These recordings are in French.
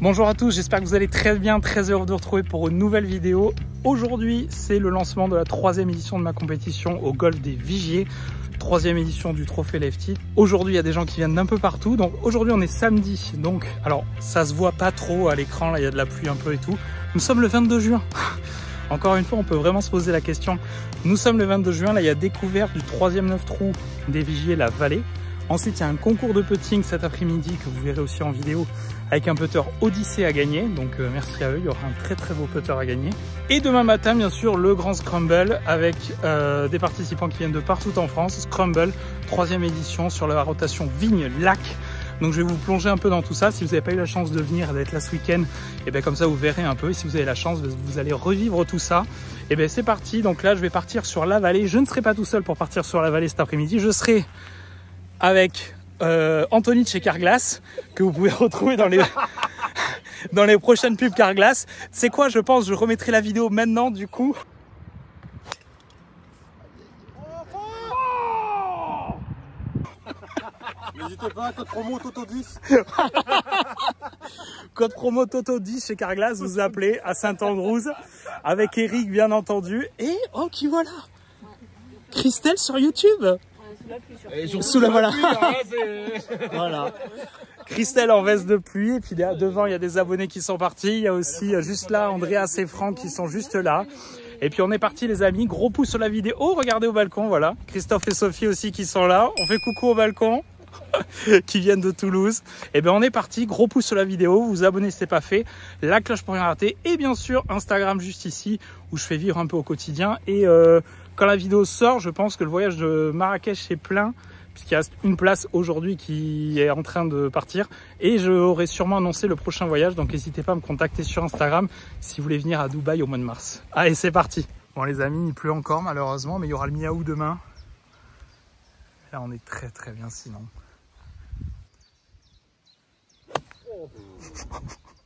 Bonjour à tous, j'espère que vous allez très bien, très heureux de vous retrouver pour une nouvelle vidéo. Aujourd'hui, c'est le lancement de la 3e édition de ma compétition au golf des Vigiers. 3e édition du Trophée Lefty. Aujourd'hui, il y a des gens qui viennent d'un peu partout. Donc aujourd'hui, on est samedi. Donc, alors, ça se voit pas trop à l'écran. Là, il y a de la pluie un peu et tout. Nous sommes le 22 juin. Encore une fois, on peut vraiment se poser la question. Nous sommes le 22 juin. Là, il y a découverte du 3e 9 trous des Vigiers, la Vallée. Ensuite, il y a un concours de putting cet après-midi que vous verrez aussi en vidéo avec un putter Odyssey à gagner. Donc merci à eux, il y aura un très très beau putter à gagner. Et demain matin, bien sûr, le grand scramble avec des participants qui viennent de partout en France. Scramble, 3e édition sur la rotation Vigne-Lac. Donc je vais vous plonger un peu dans tout ça. Si vous n'avez pas eu la chance de venir et d'être là ce week-end, et bien comme ça vous verrez un peu. Et si vous avez la chance, vous allez revivre tout ça. Et bien c'est parti. Donc là, je vais partir sur la vallée. Je ne serai pas tout seul pour partir sur la vallée cet après-midi. Je serai avec Anthony de chez Carglass, que vous pouvez retrouver dans les prochaines pubs Carglass. C'est quoi, je pense, je remettrai la vidéo maintenant du coup. N'hésitez pas, code promo Toto10. Code promo Toto10 chez Carglass, vous appelez à Saint-Andrews avec Eric bien entendu. Et oh qui voilà, Christelle sur YouTube. Sous la voilà. Voilà. Christelle en veste de pluie et puis devant il y a des abonnés qui sont partis. Il y a aussi juste là Andreas et Franck qui sont juste là. Et puis on est parti les amis, gros pouce sur la vidéo. Oh, regardez au balcon, voilà. Christophe et Sophie aussi qui sont là. On fait coucou au balcon. Qui viennent de Toulouse. Et bien on est parti, gros pouce sur la vidéo, vous abonnez si ce n'est pas fait, la cloche pour rien rater et bien sûr Instagram juste ici où je fais vivre un peu au quotidien. Et quand la vidéo sort, je pense que le voyage de Marrakech est plein puisqu'il y a une place aujourd'hui qui est en train de partir et j'aurai sûrement annoncé le prochain voyage, donc n'hésitez pas à me contacter sur Instagram si vous voulez venir à Dubaï au mois de mars. Allez, c'est parti. Bon les amis, il pleut encore malheureusement, mais il y aura le Miaou demain. Là on est très très bien sinon.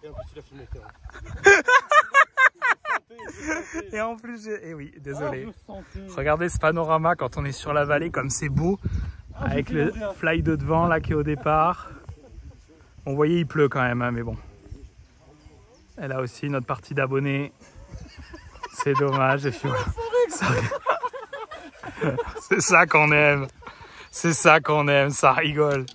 Et en plus, il a filmé Et en plus, et oui, désolé. Regardez ce panorama quand on est sur la vallée, comme c'est beau, avec le fly de devant là qui est au départ. Bon, vous voyez, il pleut quand même, hein, mais bon. Et là aussi, notre partie d'abonnés. C'est dommage. Et puis voilà. C'est ça qu'on aime. C'est ça qu'on aime, ça rigole.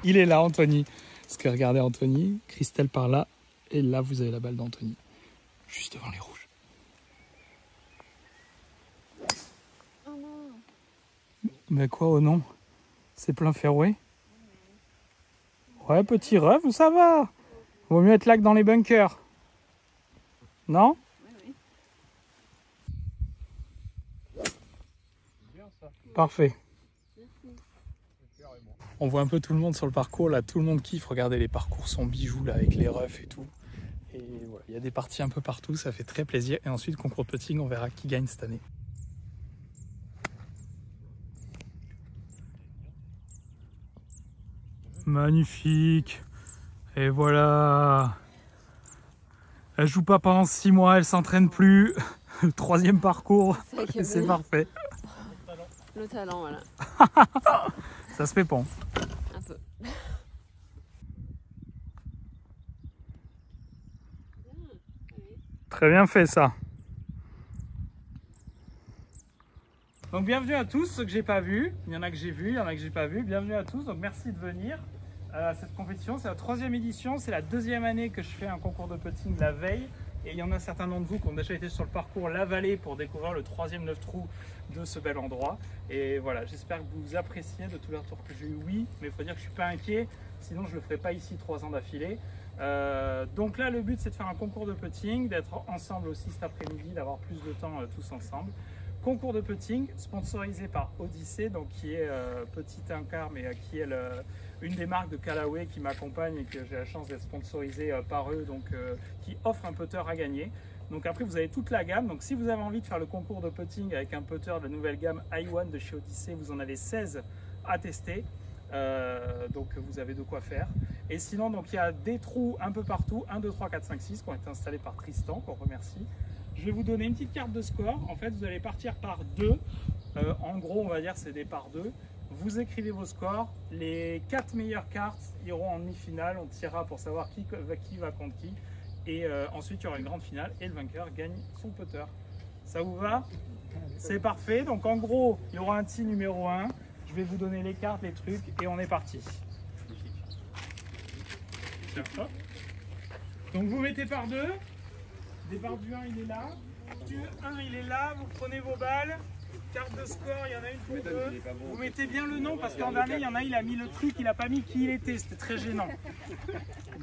Il est là, Anthony. Parce que regardez Anthony, Christelle par là, et là vous avez la balle d'Anthony, juste devant les rouges. Oh non. Mais quoi, oh non? C'est plein fairway? Ouais, petit rough, ça va. Vaut mieux être là que dans les bunkers. Non? Oui. Parfait. On voit un peu tout le monde sur le parcours, là tout le monde kiffe, regardez les parcours sont bijoux là avec les roughs et tout. Et voilà, il y a des parties un peu partout, ça fait très plaisir. Et ensuite concours de putting, on verra qui gagne cette année. Magnifique. Et voilà. Elle joue pas pendant 6 mois, elle s'entraîne plus. Le 3e parcours, c'est parfait. Le talent, voilà. Ça se pépon. Un peu. Très bien fait ça. Donc bienvenue à tous, ceux que j'ai pas vus. Il y en a que j'ai vus, il y en a que j'ai pas vus. Bienvenue à tous, donc merci de venir à cette compétition. C'est la 3e édition, c'est la 2e année que je fais un concours de putting la veille. Et il y en a un certain nombre de vous qui ont déjà été sur le parcours La Vallée pour découvrir le 3e 9 trous de ce bel endroit. Et voilà, j'espère que vous appréciez de tous les retours que j'ai eu. Oui, mais il faut dire que je ne suis pas inquiet, sinon je ne le ferai pas ici 3 ans d'affilée. Donc là, le but c'est de faire un concours de putting, d'être ensemble aussi cet après-midi, d'avoir plus de temps tous ensemble. Concours de putting sponsorisé par Odyssey, donc qui est petit encart, mais qui est une des marques de Callaway qui m'accompagne et que j'ai la chance d'être sponsorisé par eux, donc qui offre un putter à gagner. Donc après vous avez toute la gamme, donc si vous avez envie de faire le concours de putting avec un putter de la nouvelle gamme i1 de chez Odyssey, vous en avez 16 à tester. Donc vous avez de quoi faire. Et sinon donc il y a des trous un peu partout, 1, 2, 3, 4, 5, 6 qui ont été installés par Tristan, qu'on remercie. Je vais vous donner une petite carte de score. En fait vous allez partir par 2. En gros on va dire c'est des par 2. Vous écrivez vos scores. Les 4 meilleures cartes iront en demi-finale. On tirera pour savoir qui va contre qui. Et ensuite, il y aura une grande finale et le vainqueur gagne son putter. Ça vous va? C'est parfait. Donc en gros, il y aura un tee numéro 1. Je vais vous donner les cartes, les trucs et on est parti. Donc vous mettez par deux. Départ du 1, il est là. Du 1, il est là. Vous prenez vos balles. Carte de score, il y en a une pour deux. Vous mettez bien le nom parce qu'en dernier, il y en a, il a mis le truc, il n'a pas mis qui il était. C'était très gênant.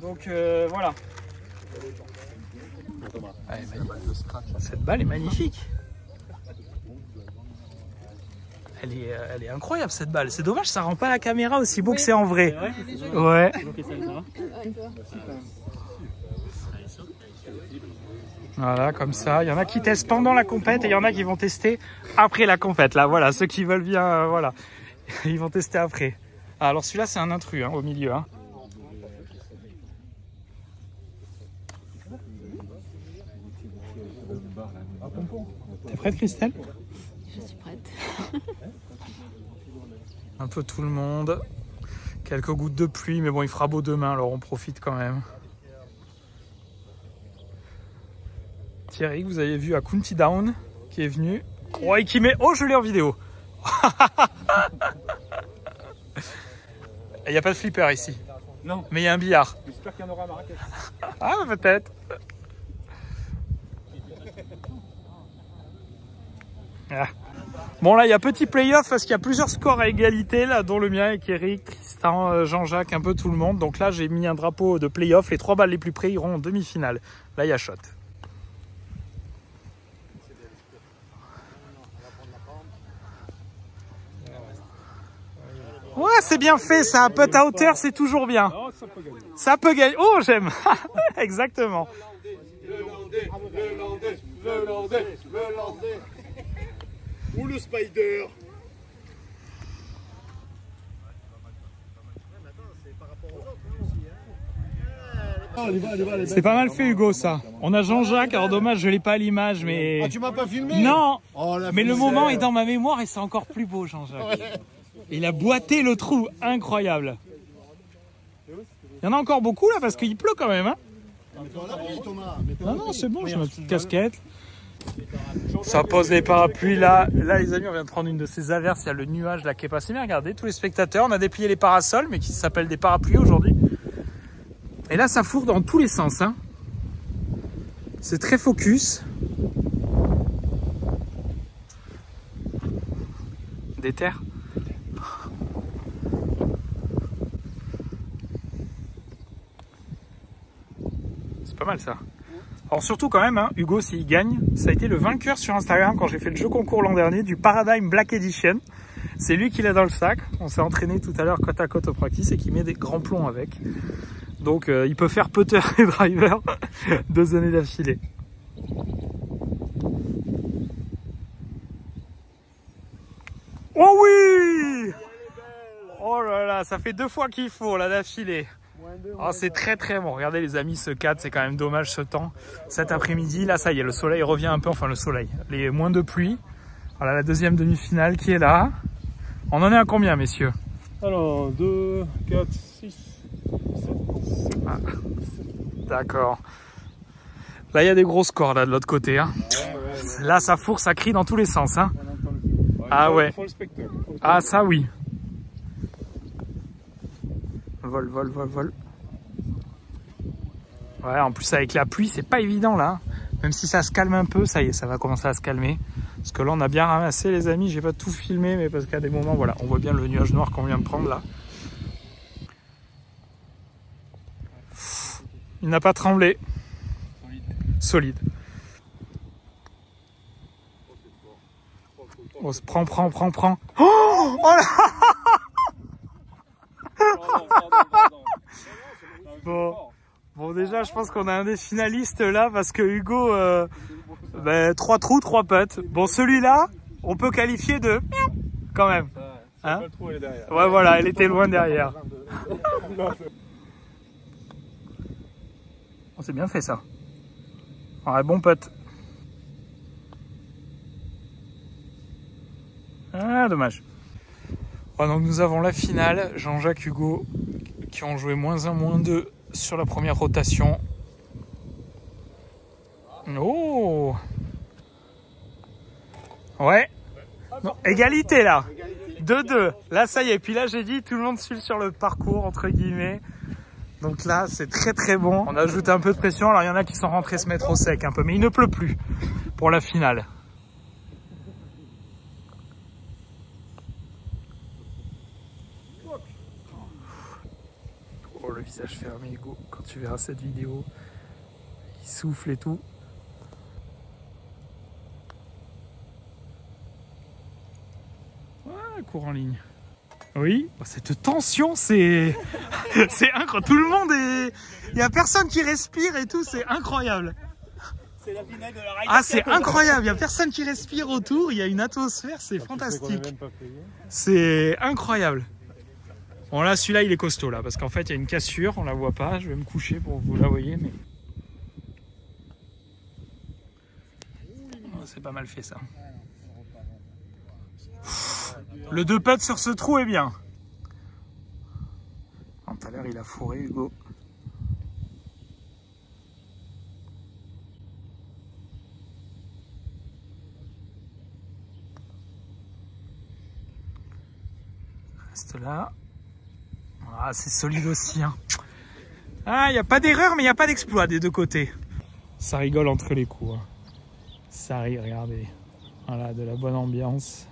Donc voilà. Cette balle est magnifique. Elle est incroyable cette balle. C'est dommage, ça rend pas la caméra aussi beau que c'est en vrai. Ouais. Voilà, comme ça. Il y en a qui testent pendant la compète et il y en a qui vont tester après la compète. Là, voilà, ceux qui veulent bien, voilà, ils vont tester après. Ah, alors celui-là, c'est un intrus hein, au milieu. Hein. T'es prête, Christelle? Je suis prête. Un peu tout le monde. Quelques gouttes de pluie, mais bon, il fera beau demain, alors on profite quand même. Thierry, que vous avez vu à County Down, qui est venu. Oh, et qui met. Oh, je l'ai en vidéo. Il n'y a pas de flipper ici. Non. Mais il y a un billard. J'espère qu'il y en aura à Marrakech. Ah, peut-être. Ah. Bon, là, il y a petit play-off parce qu'il y a plusieurs scores à égalité, là, dont le mien avec Eric, Tristan, Jean-Jacques, un peu tout le monde. Donc là, j'ai mis un drapeau de play-off. Les 3 balles les plus près iront en demi-finale. Là, il y a shot. Ouais, c'est bien fait, ça. Un putt à hauteur, c'est toujours bien. Ça peut gagner. Oh, j'aime. Exactement. Le landais. Ou le spider. C'est pas mal fait, Hugo, ça. On a Jean-Jacques, alors dommage, je l'ai pas à l'image, mais... Ah, tu m'as pas filmé? Non, oh, mais le moment est dans ma mémoire et c'est encore plus beau, Jean-Jacques. Ouais. Il a boité le trou, incroyable. Il y en a encore beaucoup, là, parce qu'il pleut quand même, hein. Non, c'est bon, j'ai ma petite casquette. Ça pose les parapluies, là. Là, les amis, on vient de prendre une de ces averses. Il y a le nuage, là, qui est passé. Mais regardez, tous les spectateurs, on a déplié les parasols, mais qui s'appellent des parapluies aujourd'hui. Et là, ça fourre dans tous les sens, hein. C'est très focus. Des terres. C'est pas mal, ça. Alors surtout quand même, hein, Hugo, s'il gagne, ça a été le vainqueur sur Instagram quand j'ai fait le jeu concours l'an dernier du Paradigm Black Edition. C'est lui qui l'a dans le sac. On s'est entraîné tout à l'heure côte à côte au practice et qui met des grands plombs avec. Donc il peut faire putter et driver 2 années d'affilée. Oh oui! Oh là là, ça fait 2 fois qu'il faut là d'affilée. Oh, c'est très très bon. Regardez les amis, ce cadre, c'est quand même dommage ce temps. Cet après-midi, là ça y est, le soleil revient un peu, enfin le soleil, les moins de pluie. Voilà la deuxième demi-finale qui est là. On en est à combien, messieurs? Alors, 2, 4, 6, 7. Ah, d'accord. Là, il y a des gros scores là de l'autre côté. Hein. Ouais. Là, ça fourre, ça crie dans tous les sens. Hein. Ah ouais. Ah ça oui. Vol. Ouais, en plus avec la pluie, c'est pas évident là. Même si ça se calme un peu, ça y est, ça va commencer à se calmer. Parce que là, on a bien ramassé les amis. J'ai pas tout filmé, mais parce qu'à des moments, voilà, on voit bien le nuage noir qu'on vient de prendre là. Il n'a pas tremblé. Solide. Oh, prends. Oh, oh là. Bon, déjà, je pense qu'on a un des finalistes là parce que Hugo, 3 trous, 3 putts. Bon, celui-là, on peut qualifier de quand même. Hein? Ouais, voilà, elle était loin derrière. Oh, c'est bien fait ça. Ouais, bon putt. Ah, dommage. Bon, donc nous avons la finale, Jean-Jacques, Hugo, qui ont joué -1, -2 sur la première rotation. Oh! Ouais. Non, égalité là. 2-2. Là, ça y est. Puis là, j'ai dit, tout le monde suit sur le parcours, entre guillemets. Donc là, c'est très très bon. On ajoute un peu de pression. Alors, il y en a qui sont rentrés se mettre au sec un peu. Mais il ne pleut plus pour la finale. Oh, le visage fermé, Hugo. Quand tu verras cette vidéo, il souffle et tout. Cours en ligne. Oui, cette tension, c'est incroyable. Tout le monde est... Il n'y a personne qui respire et tout, c'est incroyable. C'est la finale de la Ryder. Ah, c'est incroyable. Il n'y a personne qui respire autour. Il y a une atmosphère, c'est fantastique. C'est incroyable. Bon, là, celui-là, il est costaud, là, parce qu'en fait, il y a une cassure. On la voit pas. Je vais me coucher pour que vous la voyez, mais... Oh, c'est pas mal fait, ça. Le 2 putts sur ce trou est bien. Tout à l'heure, il a fourré, Hugo. Reste là. Ah, c'est solide aussi. Hein. Ah, il n'y a pas d'erreur, mais il n'y a pas d'exploit des deux côtés. Ça rigole entre les coups. Hein. Ça rit, regardez. Voilà, de la bonne ambiance.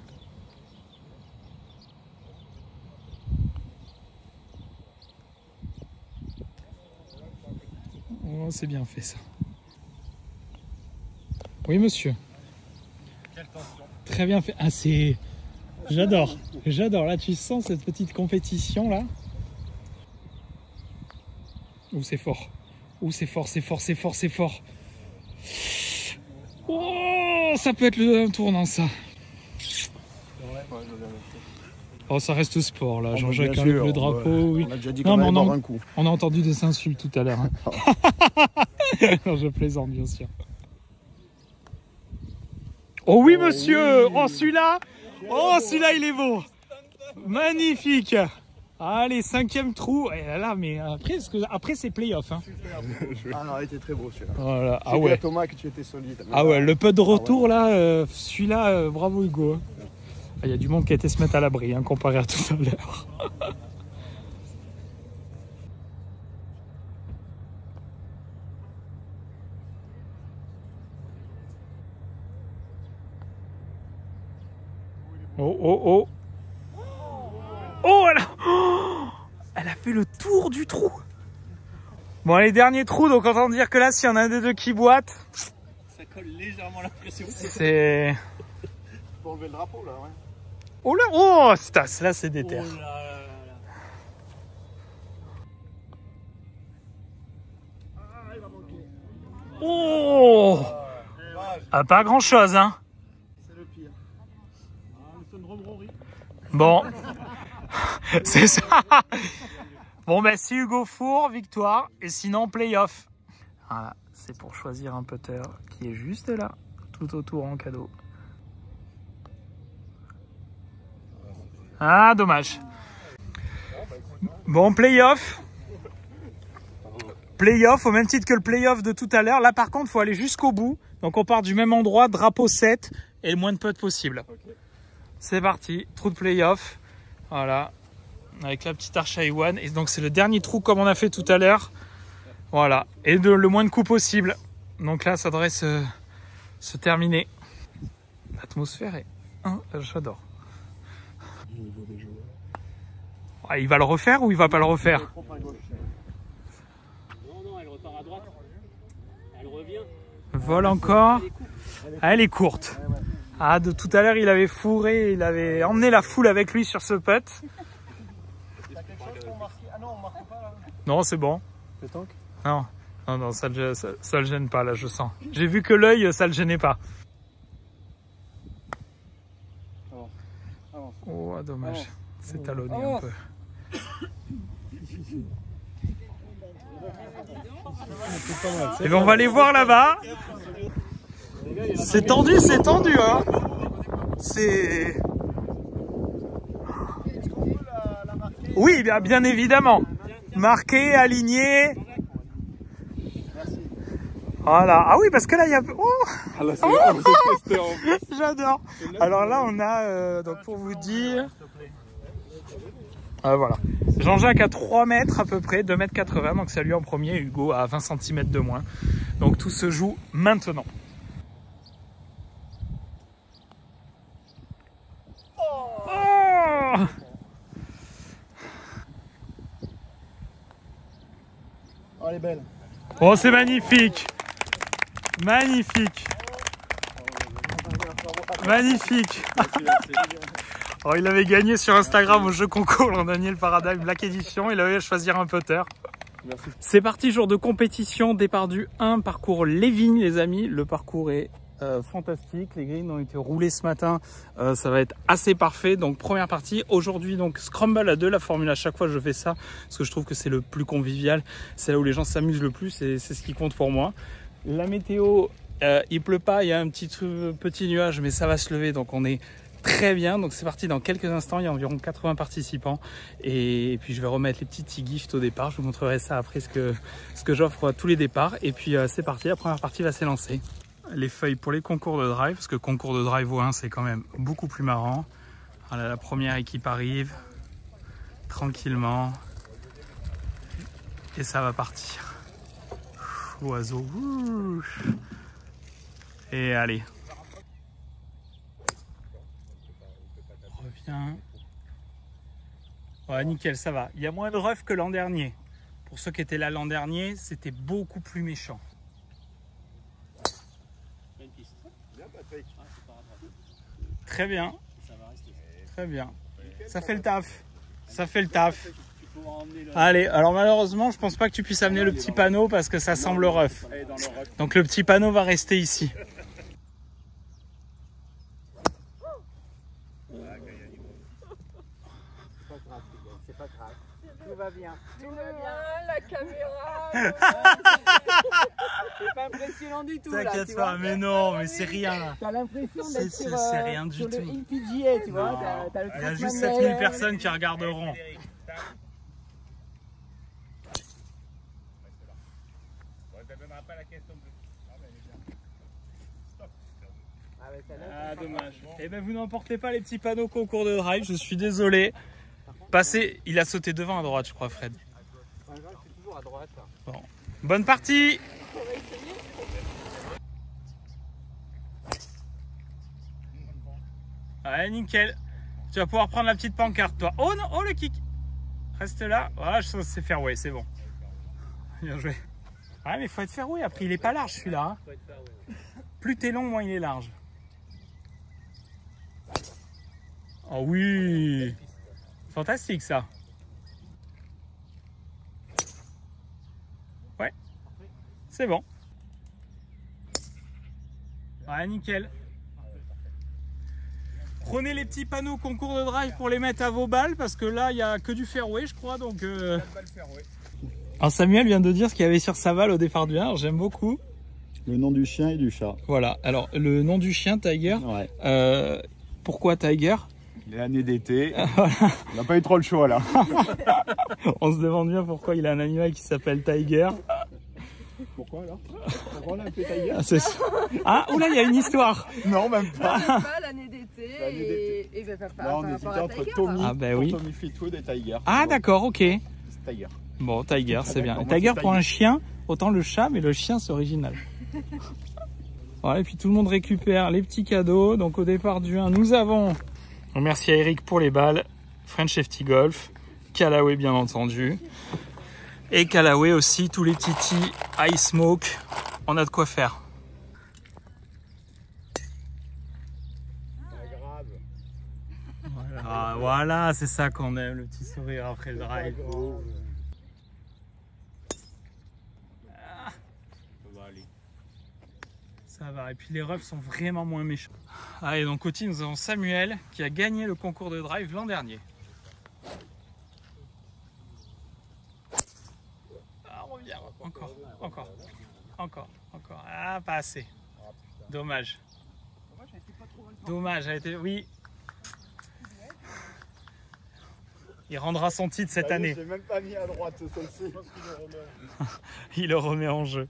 Oh, c'est bien fait ça. Oui, monsieur. Quelle tension. Très bien fait. Ah, c'est... J'adore. J'adore. Là, tu sens cette petite compétition, là. Ouh, c'est fort. Ouh, c'est fort, c'est fort, c'est fort, c'est fort. Oh, ça peut être un tournant, ça. Oh, ça reste sport, là. Jean-Jacques avec le drapeau, oui. On a déjà dit Non, qu'on mais allait boire un coup. on a entendu des insultes tout à l'heure. Hein. Non, je plaisante, bien sûr. Oh oui, monsieur. Oh, celui-là. Oh, celui-là, il est beau. Magnifique. Allez, 5e trou. Et là, mais après c'est play-off. Hein. Ah non, il était très beau celui-là. Voilà. Ah J'ai dit ouais. à Thomas que tu étais solide. Ah ouais, le putt de retour, là, celui-là, bravo Hugo. Il y a du monde qui a été se mettre à l'abri, hein, comparé à tout à l'heure. Oh, oh, oh. Oh, elle a fait le tour du trou. Bon, les derniers trous, donc autant dire que là, s'il y en a un des deux qui boite... Ça colle légèrement la pression. C'est... Tu peux enlever le drapeau là, ouais. Oh là, oh, là, c'est des terres. Oh là là là. Ah, il va manquer. Oh, ah, pas grand-chose, hein. C'est le pire. Ah, c'est une rebrorie. Bon, c'est ça. Bon, ben, si Hugo fourre, victoire. Et sinon, play-off. Voilà, c'est pour choisir un putter qui est juste là, tout autour en cadeau. Ah, dommage. Bon, play-off. Play-off, au même titre que le play-off de tout à l'heure. Là, par contre, il faut aller jusqu'au bout. Donc, on part du même endroit, drapeau 7 et le moins de putts possible. Okay. C'est parti, trou de play-off. Voilà, avec la petite arche à Iwan. Et donc, c'est le dernier trou comme on a fait tout à l'heure. Voilà, et le moins de coups possible. Donc là, ça devrait se terminer. L'atmosphère est... Hein, j'adore. Ah, il va le refaire ou il va pas le refaire? Non, elle repart à droite. Elle revient. Vol encore. Ah, elle est courte. Ah, de tout à l'heure, il avait fourré, il avait emmené la foule avec lui sur ce putt. Non, c'est bon. Non, non, non, ça le gêne pas, là, je sens. J'ai vu que l'œil, ça le gênait pas. Oh, dommage. C'est talonné un peu. Et bien, on va aller voir là-bas. C'est tendu, hein. C'est... Oui, bien évidemment. Marqué, aligné. Voilà. Ah oui, parce que là, il y a... Oh, Ah là, c'est on s'est testé en plus. j'adore. Alors là, on a, donc pour vous dire... voilà. Jean-Jacques à 3 mètres à peu près, 2,80 m. Donc c'est lui en premier, Hugo à 20 cm de moins. Donc tout se joue maintenant. Oh, Oh, elle est belle. oh c'est magnifique. Magnifique. Magnifique. Oh, il avait gagné sur Instagram au jeu concours, Daniel Paradigme, Black Edition. Il avait à choisir un putter. Merci. C'est parti, jour de compétition, départ du 1, parcours les vignes les amis. Le parcours est fantastique, les greens ont été roulés ce matin, ça va être assez parfait. Donc première partie, aujourd'hui donc scramble à 2, la formule à chaque fois je fais ça parce que je trouve que c'est le plus convivial, c'est là où les gens s'amusent le plus et c'est ce qui compte pour moi. La météo, il pleut pas, il y a un petit nuage mais ça va se lever donc on est très bien. Donc c'est parti dans quelques instants, il y a environ 80 participants et puis je vais remettre les petits gifts au départ, je vous montrerai ça après ce que j'offre à tous les départs et puis c'est parti, la première partie va s'élancer. Les feuilles pour les concours de drive, parce que concours de drive au 1 c'est quand même beaucoup plus marrant. Voilà, la première équipe arrive tranquillement et ça va partir. Oiseau, et allez. Reviens. Ouais, nickel, ça va. Il y a moins de rough que l'an dernier. Pour ceux qui étaient là l'an dernier, c'était beaucoup plus méchant. Très bien. Très bien. Ça fait le taf. Ça fait le taf. Allez, alors malheureusement, je pense pas que tu puisses amener le petit panneau parce que ça semble rough. Donc le petit panneau va rester ici. C'est pas grave. Tout va bien. Tout va bien. La caméra. C'est pas impressionnant du tout. T'inquiète pas, mais non, mais c'est rien. T'as l'impression d'être sur, c'est rien du sur tout. le LPGA, tu vois. T'as le Il y a juste traitement 7000 personnes qui regarderont. Ah, dommage. Eh ben, vous n'emportez pas les petits panneaux concours de drive, je suis désolé. Passez, il a sauté devant à droite, je crois, Fred. Bon. Bonne partie. Ouais, nickel. Tu vas pouvoir prendre la petite pancarte, toi. Oh non, oh le kick. Reste là. Voilà, je sais fairway, c'est bon. Bien joué. Ouais, mais il faut être fairway. Après, il est pas large celui-là. Hein. Plus t'es long, moins il est large. Oh oui. Fantastique ça. Ouais. C'est bon. Ouais, nickel. Prenez les petits panneaux concours de drive pour les mettre à vos balles parce que là il n'y a que du fairway je crois donc Alors Samuel vient de dire ce qu'il y avait sur sa balle au départ du 1, j'aime beaucoup. Le nom du chien et du chat. Voilà, alors le nom du chien Tiger, ouais. Pourquoi Tiger? Les années d'été, on n'a pas eu trop le choix là. On se demande bien pourquoi il a un animal qui s'appelle Tiger. Pourquoi alors? Pourquoi on l'a appelé Tiger? Ah, oula, il y a une histoire. Non, même pas. Pas l'année d'été et ben papa. Là, on hésitait entre Tommy, Tommy Fleetwood et Tiger. Ah d'accord, ok. C'est Tiger. Bon, Tiger, c'est bien. Moi, Tiger c'est pour Tiger. un chien, autant le chat, mais le chien c'est original. Voilà, et puis tout le monde récupère les petits cadeaux. Donc au départ du 1, nous avons... Merci à Eric pour les balles, French FT Golf, Callaway bien entendu. Et Callaway aussi, tous les petits Ice Smoke. On a de quoi faire. Voilà, c'est ça qu'on aime, le petit sourire après le drive. Ça va, et puis les roughs sont vraiment moins méchants. Allez, donc au team, nous avons Samuel qui a gagné le concours de drive l'an dernier. Ah, reviens, encore. Ah, pas assez. Dommage. Dommage, elle a été... Oui. Il rendra son titre cette année. Je l'ai même pas mis à droite celle-ci. Il le remet en jeu.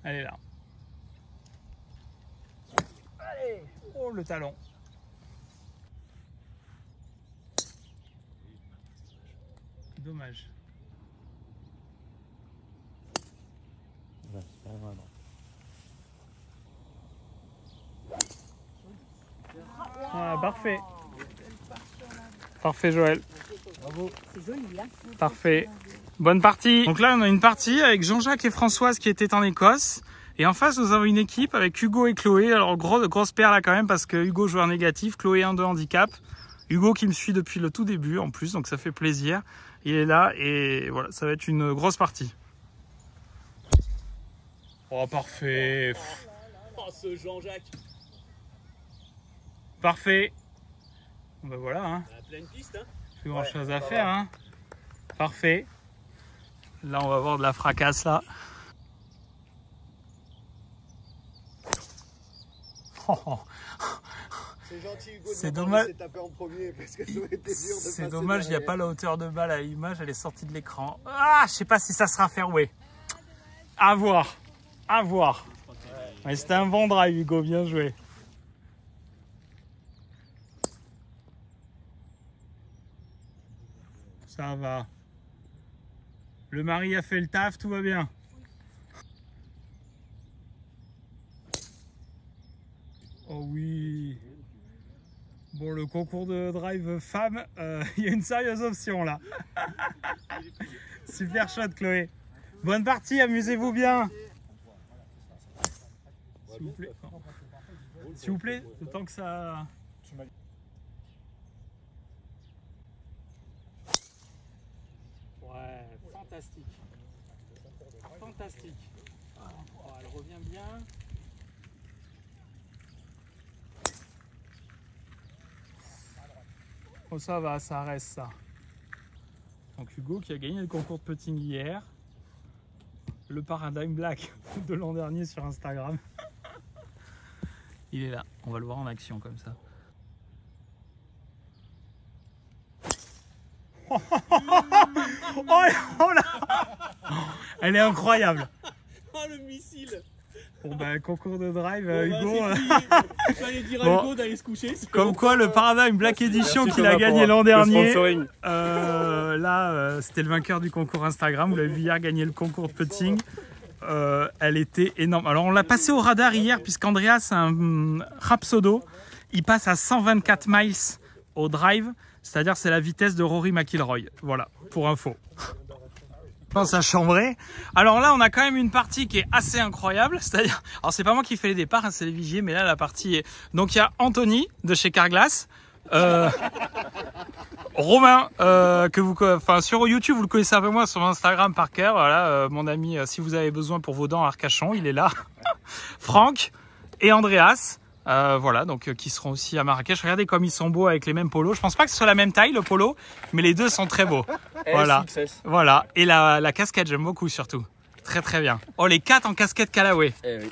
Elle est là. Allez. Oh, le talon. Dommage. Ah, parfait. Parfait, Joël. Bravo. C'est joli, hein. Parfait. Bonne partie. Donc là, on a une partie avec Jean-Jacques et Françoise qui étaient en Écosse. Et en face, nous avons une équipe avec Hugo et Chloé. Alors, grosse paire là quand même parce que Hugo joueur négatif, Chloé 1 de handicap. Hugo qui me suit depuis le tout début en plus, donc ça fait plaisir. Il est là et voilà, ça va être une grosse partie. Oh, parfait. Oh, ce Jean-Jacques. Parfait. Bon, ben voilà, hein. À pleine piste, hein. Plus grand chose à faire, hein. Parfait. Là, on va avoir de la fracasse là. Oh. C'est gentil Hugo. C'est dommage. C'est dommage, il n'y a pas la hauteur de balle à l'image, elle est sortie de l'écran. Ah, je sais pas si ça sera fairway. À voir. À voir. Mais c'était un bon drive, Hugo, bien joué. Ça va. Le mari a fait le taf, tout va bien. Oh oui. Bon, le concours de drive femme, il y a une sérieuse option là. Super shot, Chloé. Bonne partie, amusez-vous bien. S'il vous plaît. S'il vous plaît, le temps que ça... Ouais, fantastique. Fantastique. Oh, elle revient bien. Oh, ça va, ça reste ça. Donc Hugo qui a gagné le concours de putting hier. Le Paradigm Black de l'an dernier sur Instagram. Il est là, on va le voir en action comme ça. Oh là, elle est incroyable. Oh, le missile. Bon ben, concours de drive, Bon, Hugo. Il fallait dire à Bon. Hugo d'aller se coucher. Comme quoi, le Paradigm Black Edition qu'il a gagné l'an dernier, c'était le vainqueur du concours Instagram. Vous l'avez vu hier gagner le concours de putting. Elle était énorme. Alors, on l'a passé au radar hier, puisqu'Andreas a un Rapsodo. Il passe à 124 miles au drive, c'est-à-dire c'est la vitesse de Rory McIlroy. Voilà, pour info. Je pense à chambrer. Alors là, on a quand même une partie qui est assez incroyable. C'est-à-dire, alors c'est pas moi qui fais les départs, hein, c'est les vigiers, mais là la partie est. Donc il y a Anthony de chez Carglass, Romain que vous, enfin sur YouTube vous le connaissez un peu moins, sur Instagram par cœur. Voilà, mon ami, si vous avez besoin pour vos dents à Arcachon, il est là. Franck et Andreas. Voilà, donc qui seront aussi à Marrakech. Regardez comme ils sont beaux avec les mêmes polos. Je pense pas que ce soit la même taille le polo, mais les deux sont très beaux. Voilà, voilà. Et la casquette, j'aime beaucoup surtout. Très très bien. Oh, les 4 en casquette Callaway. Eh oui.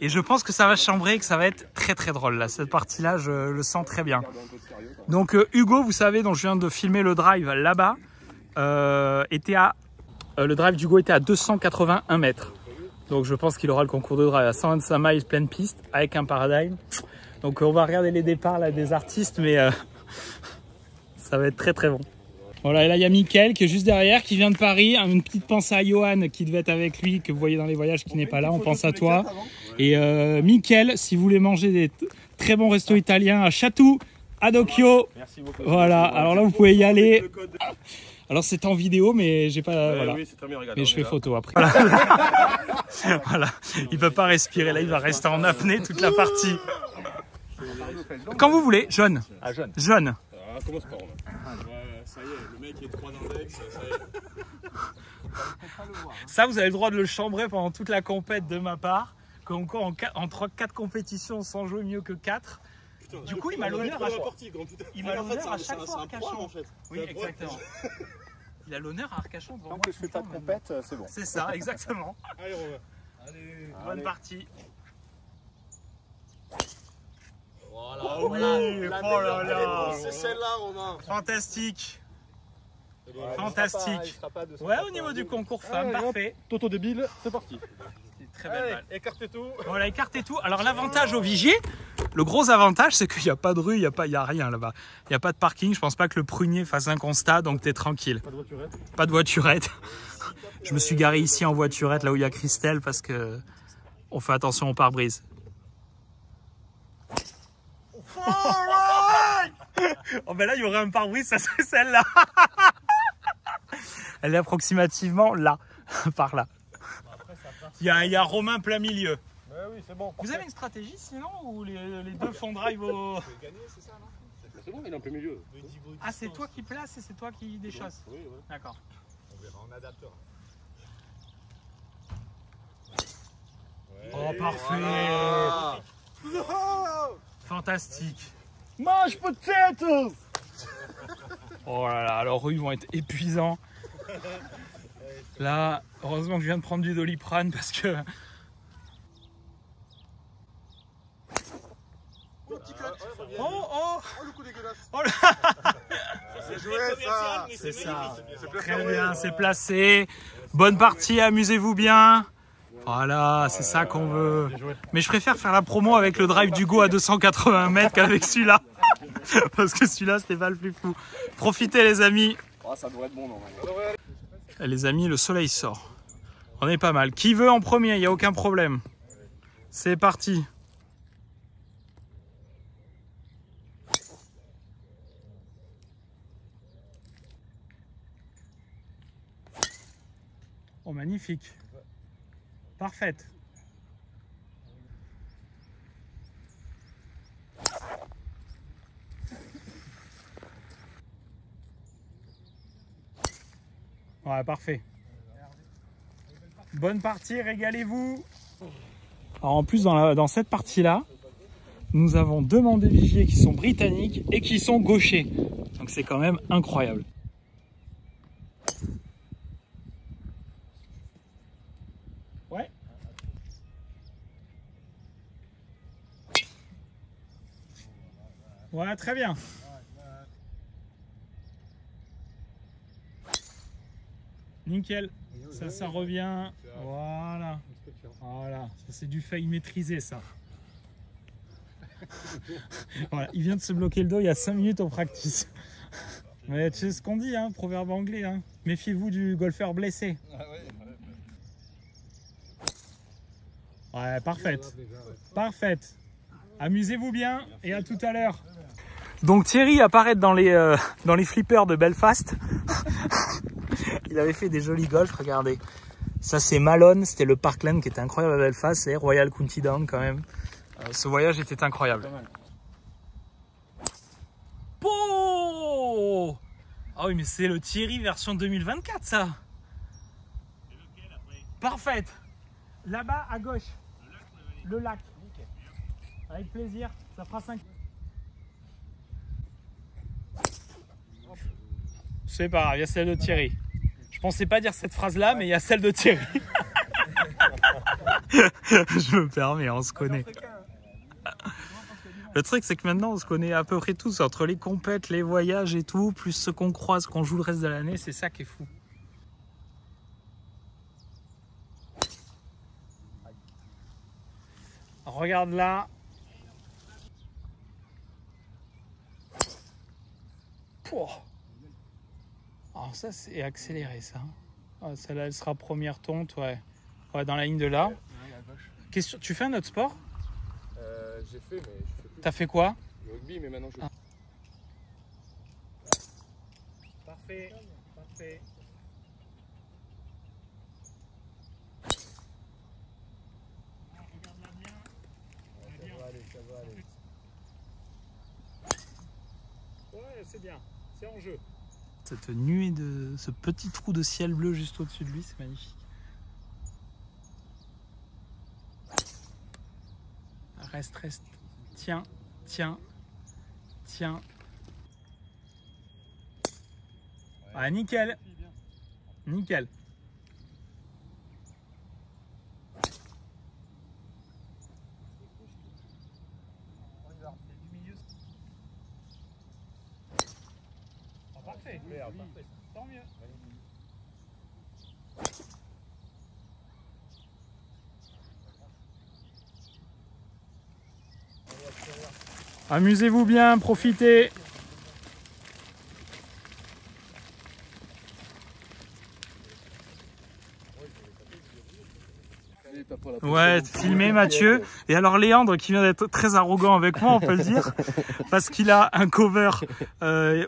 Et je pense que ça va chambrer et que ça va être très très drôle là. Cette partie-là, je le sens très bien. Donc Hugo, vous savez, dont je viens de filmer le drive là-bas, était à le drive d'Hugo était à 281 mètres. Donc je pense qu'il aura le concours de drive à 125 miles pleine piste avec un Paradigm. Donc on va regarder les départs là des artistes, mais ça va être très très bon. Voilà, et là il y a Mickaël qui est juste derrière, qui vient de Paris. Une petite pensée à Johan qui devait être avec lui, que vous voyez dans les voyages, qui n'est pas là. On pense à toi. Et Mickaël, si vous voulez manger des très bons restos italiens à Chatou, à Docchio. Merci beaucoup. Voilà, alors là vous pouvez y aller. Alors c'est en vidéo, mais j'ai pas. Voilà. Oui, c'est très bien, regarde, mais je fais photo après. Voilà. Voilà. Il peut pas respirer là, il va rester en apnée toute la partie. Quand vous voulez, jaune. Ah, jaune. Jaune. Ah, commence par Romain. Ouais, ça y est, le mec est 3 d'index, ça y est. Ça, vous avez le droit de le chambrer pendant toute la compète de ma part. Comme quoi, en 4 compétitions sans jouer mieux que 4. Putain, Du coup, il m'a l'honneur à chaque fois. Il m'a l'honneur à chaque fois. C'est un point en fait. Oui, exactement. Il a l'honneur à Arcachon devant Tant moi que je tout le fais pas temps, de maintenant. compète, c'est bon. C'est ça, exactement. Allez, Romain. Bonne Allez. partie. Voilà. Oh oui, La oh meilleure là là. réponse, c'est celle-là, Romain. Fantastique. Ouais, Fantastique. il sera pas de Ouais, au niveau du concours femmes, parfait. Toto débile, c'est parti. C'est très belle balle. Écartez tout. Voilà, écartez tout. Alors l'avantage au Vigier, le gros avantage, c'est qu'il n'y a pas de rue, il n'y a rien là-bas. Il n'y a pas de parking, je pense pas que le prunier fasse un constat, donc t'es tranquille. Pas de voiturette. Pas de voiturette. Je me suis garé ici en voiturette, là où il y a Christelle, parce que on fait attention au pare-brise. Oh ben là, il y aurait un pare-brise, ça serait celle-là. Elle est approximativement là, par là. Il y a Romain plein milieu. Ouais, oui, c'est bon. Vous avez une stratégie sinon ou les deux font drive au... C'est bon, il est en plein milieu. Ah, c'est toi qui place et c'est toi qui déchausse. Oui, oui. D'accord. On verra, on adaptera. Oh, parfait. Voilà. Fantastique. Mange peut-être. Oh là là, alors eux, ils vont être épuisants. Là, heureusement que je viens de prendre du Doliprane parce que... Oh, oh, Oh, le coup dégueulasse. oh là, C'est joué, ça. c'est ça. C'est Très bien, c'est placé. Bonne partie, amusez-vous bien. Voilà, c'est ça qu'on veut. Mais je préfère faire la promo avec le drive d'Hugo à 280 mètres qu'avec celui-là. Parce que celui-là, c'était pas le plus fou. Profitez les amis. Oh, ça devrait être bon, normalement. Les amis, le soleil sort. On est pas mal. Qui veut en premier? Il n'y a aucun problème. C'est parti. Oh, magnifique. Parfaite. Ouais, parfait. Bonne partie, régalez-vous. Alors en plus, dans cette partie-là, nous avons deux mandés vigiers qui sont britanniques et qui sont gauchers. Donc c'est quand même incroyable. Ouais. Ouais, très bien. Nickel. Ça revient. Voilà. Voilà. Ça, c'est du fail maîtrisé, ça. Voilà. Il vient de se bloquer le dos il y a 5 minutes au practice. Mais tu sais ce qu'on dit, hein, proverbe anglais. Hein. Méfiez-vous du golfeur blessé. Ouais, parfaite. Parfaite. Amusez-vous bien et à tout à l'heure. Donc Thierry apparaît dans les flippers de Belfast. Il avait fait des jolis golfs, regardez. Ça c'est Malone, c'était le Parkland qui était incroyable à Belfast, c'est Royal County Down quand même. Ce voyage était incroyable. Oh ah oui mais c'est le Thierry version 2024 ça. Parfaite. Là-bas à gauche. Le lac. Avec plaisir, ça fera 5. C'est pas grave, il y a celle de Thierry. Je pensais pas dire cette phrase-là, mais il y a celle de Thierry. Je me permets, on se connaît. Le truc, c'est que maintenant, on se connaît à peu près tous. Entre les compètes, les voyages et tout, plus ceux qu'on croise, qu'on joue le reste de l'année, c'est ça qui est fou. Regarde là. Pouah. Alors ça c'est accéléré ça. Ah, celle-là elle sera première tonte, ouais. Ouais, dans la ligne de là. Question, tu fais un autre sport? J'ai fait, mais je fais plus. T'as fait quoi? Le rugby, mais maintenant je. Ah. Parfait, parfait. Regarde-la bien. Ça va aller, ça va aller. Ouais, c'est bien, c'est en jeu. Cette nuée de ce petit trou de ciel bleu juste au-dessus de lui, c'est magnifique. Reste, reste. Tiens, tiens, tiens. Ah, nickel. Nickel. Oh, parfait. Tant mieux. Amusez-vous bien, profitez. Ouais, filmé Mathieu. Et alors Léandre qui vient d'être très arrogant avec moi, on peut le dire, parce qu'il a un cover.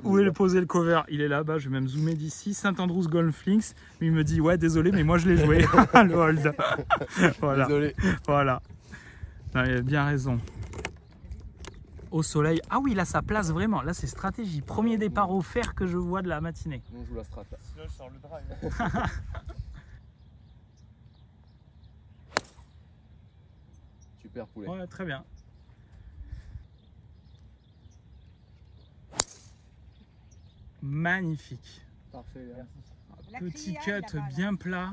Où est posé le cover? Il est là-bas, je vais même zoomer d'ici. Saint-Andrews Golf Links. Il me dit ouais, désolé, mais moi je l'ai joué. Le hold. Voilà. Désolé. Voilà. Non, il a bien raison. Au soleil. Ah oui, là ça place vraiment. Là c'est stratégie. Premier départ offert que je vois de la matinée. On joue la strat là. Là, je sors le drive. Super poulet. Ouais, très bien. Magnifique. Parfait. Petit cut bien plat.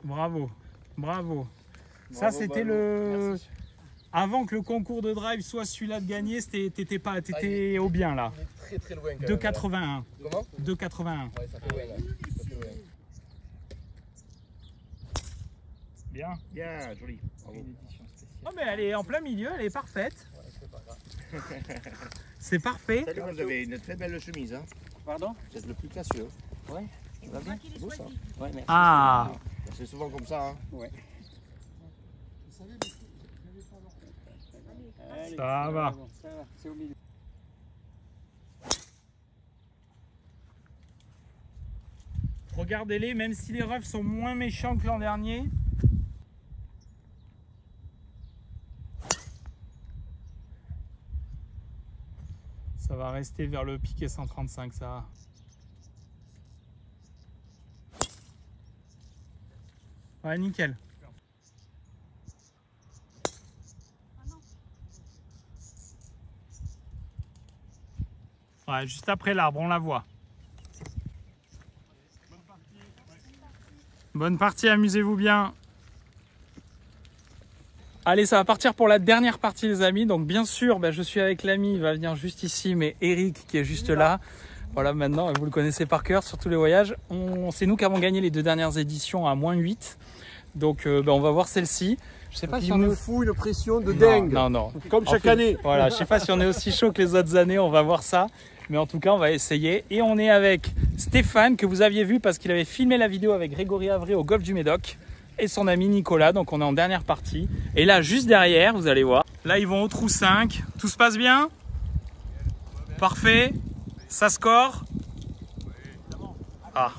Bravo. Bravo. Ça c'était le... Merci. Avant que le concours de drive soit celui-là de gagner, t'étais au bien là. Très très loin. 2,81. Comment? 2,81. Ouais, ça fait loin. Ouais. Ça fait loin. Bien. Bien, joli. Bravo. Oh mais elle est en plein milieu, elle est parfaite. C'est parfait. Salut, vous avez une très belle chemise. Hein. Pardon? Vous êtes le plus classieux. Ouais, tu vas bien? C'est beau ça. Ouais, merci. Ah. C'est souvent comme ça. Hein. Ouais. Allez, Ça va. Ça va, c'est au milieu. Regardez-les, même si les refs sont moins méchants que l'an dernier. Ça va rester vers le piquet 135, ça va. Ouais, nickel. Ouais, juste après l'arbre, on la voit. Bonne partie, amusez-vous bien. Allez, ça va partir pour la dernière partie les amis. Donc bien sûr, je suis avec l'ami, il va venir juste ici, mais Eric qui est juste là. Voilà, maintenant, vous le connaissez par cœur sur tous les voyages. C'est nous qui avons gagné les 2 dernières éditions à -8. Donc on va voir celle-ci. Je sais pas si on nous est... fout une pression de Non, dingue. non. Comme chaque année. Voilà, je sais pas si on est aussi chaud que les autres années, on va voir ça. Mais en tout cas, on va essayer. Et on est avec Stéphane, que vous aviez vu parce qu'il avait filmé la vidéo avec Grégory Avré au golf du Médoc. Et son ami Nicolas, donc on est en dernière partie. Et là, juste derrière, vous allez voir. Là, ils vont au trou 5. Tout se passe bien? Parfait. Ça score? Ah.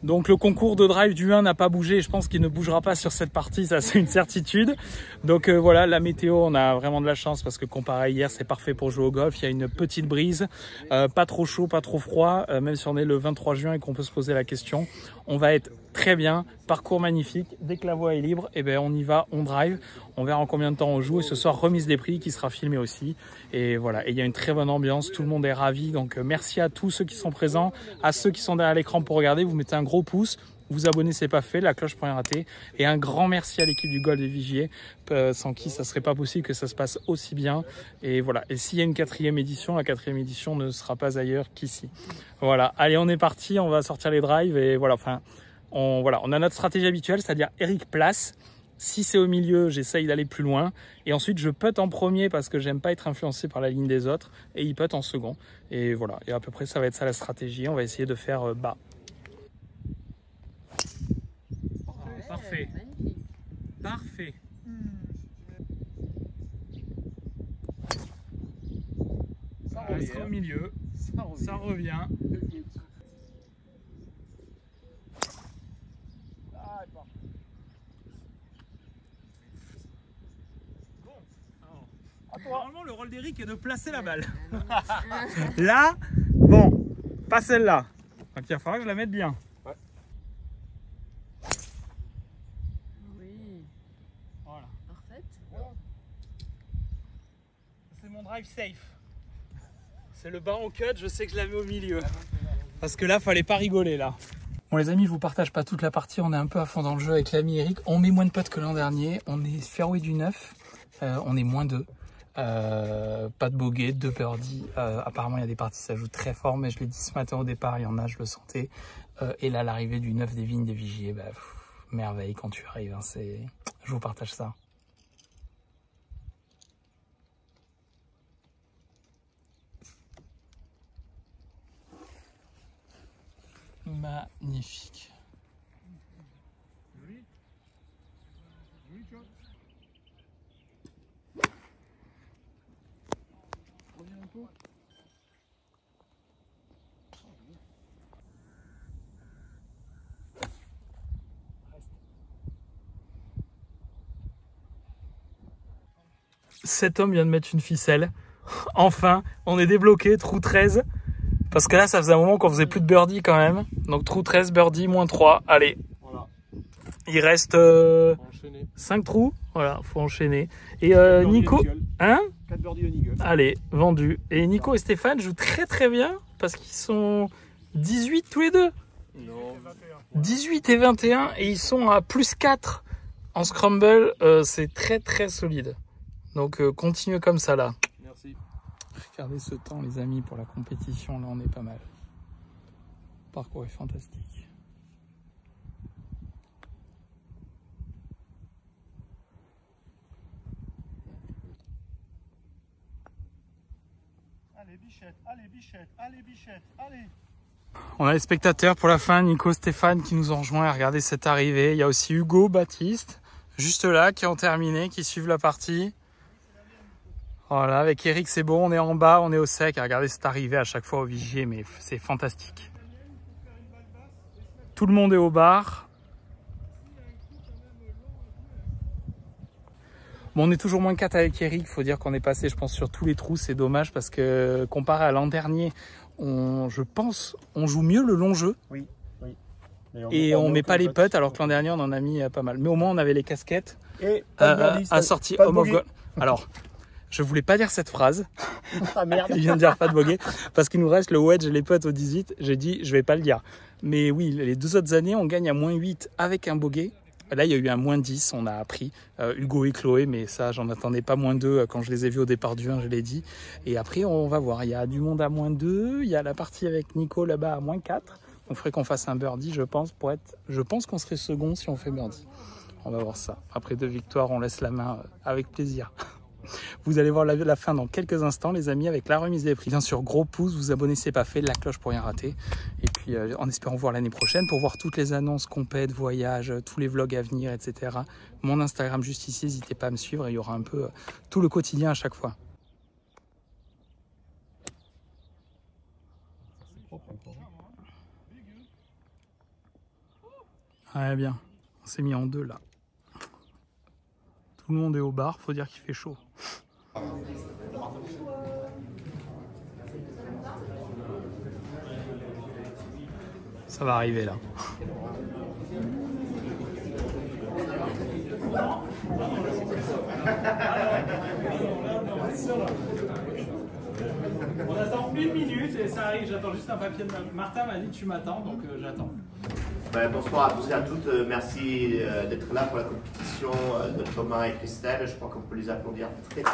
Donc le concours de drive du 1 n'a pas bougé, je pense qu'il ne bougera pas sur cette partie, ça c'est une certitude. Donc voilà, la météo, on a vraiment de la chance parce que comparé à hier, c'est parfait pour jouer au golf. Il y a une petite brise, pas trop chaud, pas trop froid, même si on est le 23 juin et qu'on peut se poser la question. On va être très bien, parcours magnifique. Dès que la voie est libre, on y va, on drive. On verra en combien de temps on joue et ce soir remise des prix qui sera filmée aussi. Et voilà, et il y a une très bonne ambiance, tout le monde est ravi. Donc merci à tous ceux qui sont présents, à ceux qui sont derrière l'écran pour regarder. Vous mettez un gros pouce, vous abonnez, c'est pas fait, la cloche pour rien rater. Et un grand merci à l'équipe du Golf des Vigiers, sans qui ça serait pas possible que ça se passe aussi bien. Et voilà, et s'il y a une 4e édition, la 4e édition ne sera pas ailleurs qu'ici. Voilà, allez, on est parti, on va sortir les drives et voilà, on a notre stratégie habituelle, c'est-à-dire Eric place. Si c'est au milieu, j'essaye d'aller plus loin. Et ensuite, je putt en premier parce que j'aime pas être influencé par la ligne des autres. Et il putt en second. Et voilà. Et à peu près, ça va être ça la stratégie. On va essayer de faire bas. Parfait. Parfait. Ça reste au milieu. Ça revient. Normalement, le rôle d'Eric est de placer la balle. Là, bon, pas celle-là. Donc il va falloir que je la mette bien. Ouais. Oui. Voilà. Parfaite. C'est mon drive safe. C'est le bas en cut, je sais que je la mets au milieu. Parce que là, fallait pas rigoler là. Bon les amis, je vous partage pas toute la partie, on est un peu à fond dans le jeu avec l'ami Eric. On met moins de putts que l'an dernier, on est fairway du 9, on est moins 2. Pas de bogey, 2 birdies. Apparemment il y a des parties qui s'ajoutent très fort, mais je l'ai dit ce matin au départ, il y en a, je le sentais. Et là l'arrivée du 9 des vignes des Vigiers, bah, merveille quand tu arrives, hein, je vous partage ça. Magnifique. Cet homme vient de mettre une ficelle. Enfin, on est débloqué, trou 13. Parce que là, ça faisait un moment qu'on faisait plus de birdie quand même. Donc trou 13, birdie, moins 3. Allez. Voilà. Il reste 5 trous. Voilà, faut enchaîner. Et Nico... Hein? 4 birdies au Nigel. Allez, vendu. Et Nico et Stéphane jouent très très bien. Parce qu'ils sont 18 tous les deux. Non. 18 et 21. Et ils sont à plus 4 en scramble. C'est très très solide. Donc continuez comme ça là. Merci. Regardez ce temps les amis pour la compétition, là on est pas mal. Le parcours est fantastique. Allez Bichette, allez Bichette, allez Bichette, allez. On a les spectateurs pour la fin, Nico, Stéphane qui nous ont rejoints. Regardez cette arrivée. Il y a aussi Hugo, Baptiste, juste là, qui ont terminé, qui suivent la partie. Voilà, avec Eric c'est bon, on est en bas, on est au sec. Regardez cette arrivée à chaque fois au Vigier, mais c'est fantastique. Tout le monde est au bar. Bon, on est toujours moins 4 avec Eric, il faut dire qu'on est passé, je pense, sur tous les trous. C'est dommage parce que comparé à l'an dernier, je pense, on joue mieux le long jeu. Oui, oui. Et on met pas les putts, alors que l'an dernier, on en a mis pas mal. Mais au moins, on avait les casquettes. Et assorties home of goal. Alors, je voulais pas dire cette phrase. Ah merde. Il vient de dire pas de bogey. Parce qu'il nous reste le wedge et les putts au 18. J'ai dit, je vais pas le dire. Mais oui, les 2 autres années, on gagne à moins 8 avec un bogey. Là, il y a eu un moins 10, on a appris. Hugo et Chloé, mais ça, j'en attendais pas moins 2 quand je les ai vus au départ du 1, je l'ai dit. Et après, on va voir. Il y a du monde à moins 2. Il y a la partie avec Nico là-bas à moins 4. On ferait qu'on fasse un birdie, je pense, je pense qu'on serait second si on fait birdie. On va voir ça. Après 2 victoires, on laisse la main avec plaisir. Vous allez voir la fin dans quelques instants, les amis, avec la remise des prix. Bien sûr, gros pouce, vous abonnez, c'est pas fait, la cloche pour rien rater. Et puis, en espérant voir l'année prochaine, pour voir toutes les annonces, compètes, voyages, tous les vlogs à venir, etc. Mon Instagram juste ici, n'hésitez pas à me suivre, il y aura un peu tout le quotidien à chaque fois. Ouais, bien, on s'est mis en 2 là. Tout le monde est au bar, faut dire qu'il fait chaud. Ça va arriver là. On attend 1 minute et ça arrive, j'attends juste un papier de Martin m'a dit tu m'attends, donc j'attends. Bonsoir à tous et à toutes, merci d'être là pour la compétition de Thomas et Christelle. Je crois qu'on peut les applaudir très fort.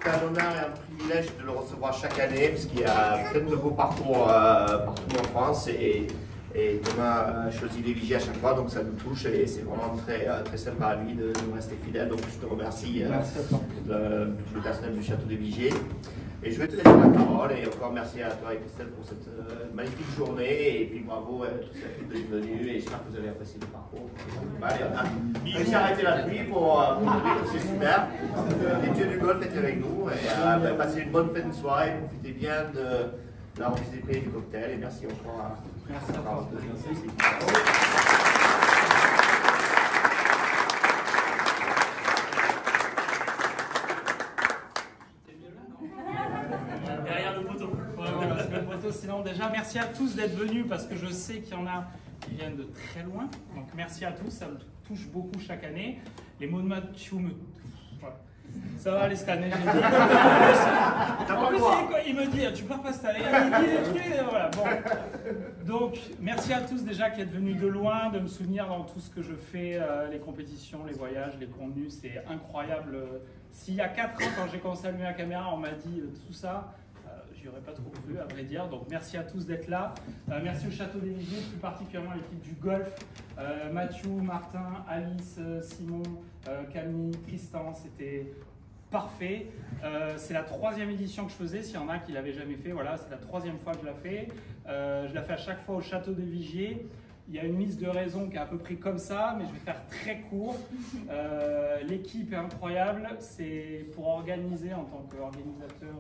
C'est un honneur et un privilège de le recevoir chaque année parce qu'il y a plein de beaux parcours partout en France et Thomas choisit les Vigiers à chaque fois, donc ça nous touche et c'est vraiment très, très sympa à lui de nous rester fidèle. Donc je te remercie le personnel du Château des Vigiers. Et je vais te laisser la parole et encore merci à toi et Christelle pour cette magnifique journée et puis bravo à tous ceux qui sont venus et j'espère que vous avez apprécié le parcours. Allez, on a réussi à arrêter la pluie pour nous, c'est super. Les dieux du golf étaient avec nous et passez une bonne fin de soirée, profitez bien de la remise des prix et du cocktail et merci encore à Merci à toi. Derrière le poteau. Ouais, parce que le poteau, sinon déjà, merci à tous d'être venus parce que je sais qu'il y en a qui viennent de très loin. Donc merci à tous, ça me touche beaucoup chaque année. Les mots de Mathieu me... Voilà. Ça va aller cette année, j'ai dit. En plus, il me dit, tu pars pas cette année, il dit des trucs, voilà, bon. Donc, merci à tous déjà qui êtes venus de loin, de me soutenir dans tout ce que je fais, les compétitions, les voyages, les contenus, c'est incroyable. S'il y a 4 ans, quand j'ai commencé à allumer la caméra, on m'a dit tout ça, j'y aurais pas trop cru, à vrai dire. Donc, merci à tous d'être là. Merci au Château des Vigiers, plus particulièrement à l'équipe du golf. Mathieu, Martin, Alice, Simon, Camille, Tristan, c'était parfait. C'est la 3e édition que je faisais. S'il y en a qui ne l'avaient jamais fait, voilà, c'est la 3e fois que je la fais. Je la fais à chaque fois au Château des Vigiers. Il y a une liste de raisons qui est à peu près comme ça, mais je vais faire très court. L'équipe est incroyable. C'est pour organiser en tant qu'organisateur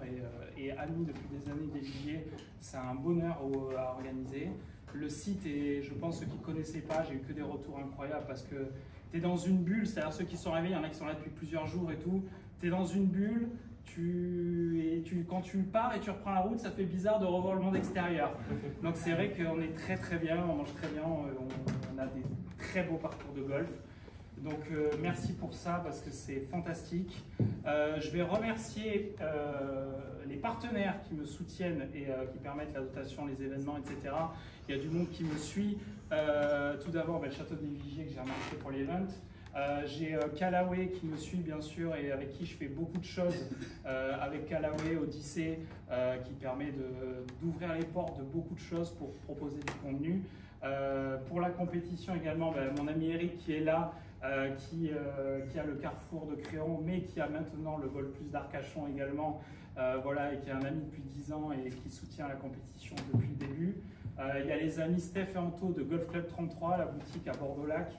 et ami depuis des années des Vigiers. C'est un bonheur à organiser. Le site est, je pense, ceux qui ne connaissaient pas, j'ai eu que des retours incroyables parce que tu es dans une bulle, c'est-à-dire ceux qui sont arrivés, il y en a qui sont là depuis plusieurs jours et tout. Tu es dans une bulle, quand tu pars et tu reprends la route, ça fait bizarre de revoir le monde extérieur. Donc c'est vrai qu'on est très très bien, on mange très bien, on a des très beaux parcours de golf. Donc merci pour ça parce que c'est fantastique. Je vais remercier les partenaires qui me soutiennent et qui permettent la dotation, les événements, etc. Il y a du monde qui me suit. Tout d'abord, le Château des Vigiers que j'ai remercié pour l'event. J'ai Callaway qui me suit bien sûr et avec qui je fais beaucoup de choses. Avec Callaway, Odyssée, qui permet d'ouvrir les portes de beaucoup de choses pour proposer du contenu. Pour la compétition également, mon ami Eric qui est là, qui a le Carrefour de Créon, mais qui a maintenant le Golf Plus d'Arcachon également, voilà, et qui est un ami depuis 10 ans et qui soutient la compétition depuis le début. Il y a les amis Steph et Anto de Golf Club 33, la boutique à Bordeaux-Lac,